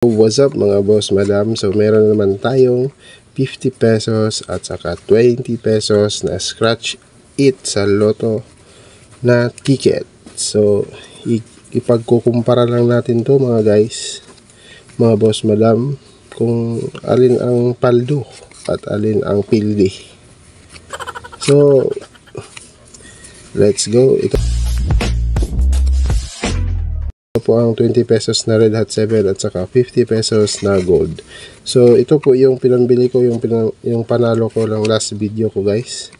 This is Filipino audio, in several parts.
What's up mga boss, madam? So meron naman tayong 50 pesos at saka 20 pesos na scratch it sa loto na ticket. So ipagkukumpara lang natin to mga guys, mga boss, madam, kung alin ang paldo at alin ang pildi. So let's go. Ito po ang 20 pesos na Red Hot 7 at saka 50 pesos na gold. So ito po yung pinambili ko, yung panalo ko lang last video ko guys.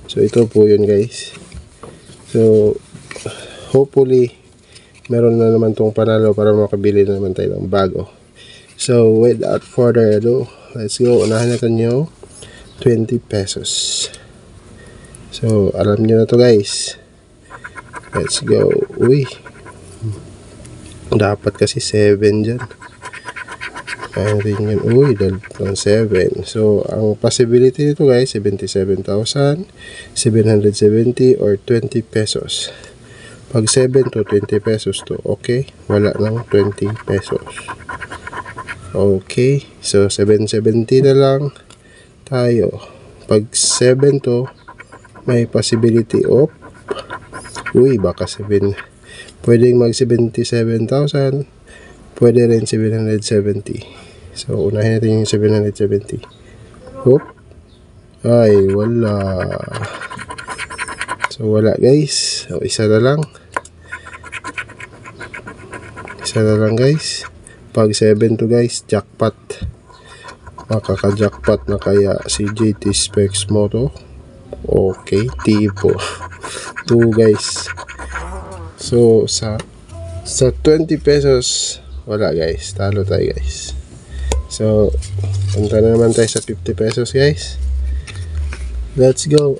So ito po yun guys. So hopefully meron na naman tong panalo para makabili na naman tayo ng bago. So without further ado, let's go. Unahin natin yung 20 pesos. So alam nyo na to guys. Let's go. Uy, dapat kasi 7 dyan. Ayan rin yun. Uy, dalawang 7. So, ang possibility nito guys, 77,770 or 20 pesos. Pag 7 to 20 pesos to, okay? Wala ng 20 pesos. Okay. So, 770 na lang tayo. Pag 7 to, may possibility of, uy, baka 7. Pwedeng mag 77,000, pwede rin 770. So unahin natin yung 770. Hop. Ay, wala. So wala guys. So isa na lang. Isa na lang guys. Pag 7 to guys, jackpot. Makaka-jackpot na kaya si JT Specs Moto. Okay, tipo 2 guys. So sa 20 pesos wala guys, talo tayo guys. So punta na naman tayo sa 50 pesos guys. Let's go.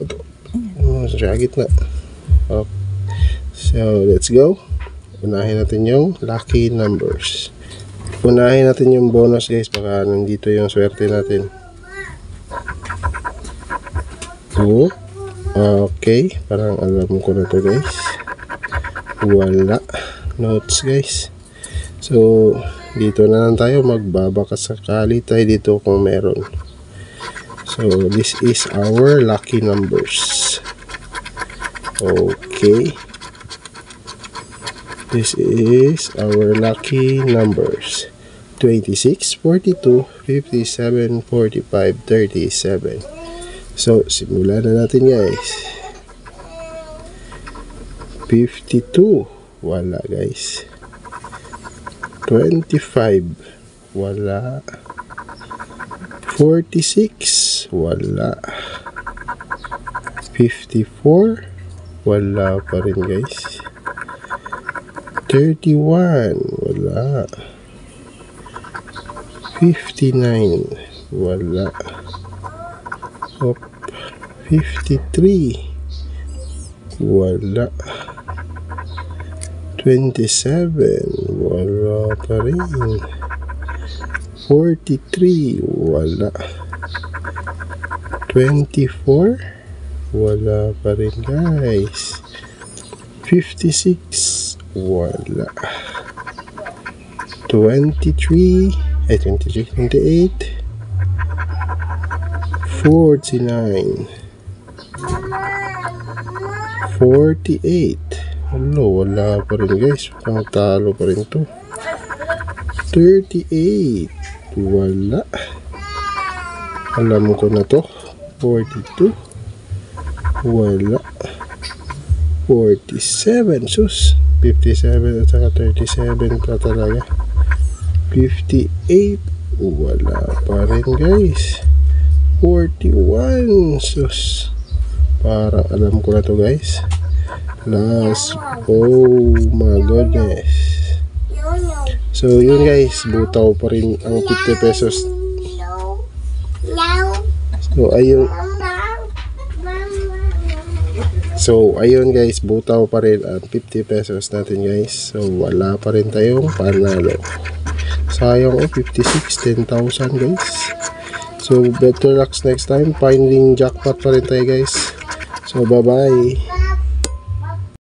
Ragit na. Oh. So let's go. Unahin natin yung lucky numbers. Unahin natin yung bonus guys, baka nandito yung swerte natin. Oh. Okay, parang alam ko na to guys. Wala notes guys. So dito na lang tayo, magbabaka sakali tayo dito kung meron. So this is our lucky numbers. Okay, this is our lucky numbers: 26, 42, 57, 45, 37. So simulan na natin guys. 52, wala guys. 25, wala. 46, wala. 54, wala pa rin guys. 31, wala. 59, wala. Hop. 53, wala. 27, wala pa rin. 43, wala. 24, wala pa rin guys. 56, wala. 28, 49, 48, wala pa rin guys. Pang talo pa rin to. 38, wala. Alam ko na to. 42, wala. 47, sus. 57 at saka 37 pa talaga. 58, wala pa rin guys. 41, sus. Parang alam ko na to guys. Last, oh my goodness. So yun guys, butaw pa rin ang 50 pesos. So ayun guys, butaw pa rin ang 50 pesos natin guys. So wala pa rin tayong panalo. Sayang 56, 10,000 guys. So better luck next time. Finding jackpot pa rin tayo guys. So bye bye.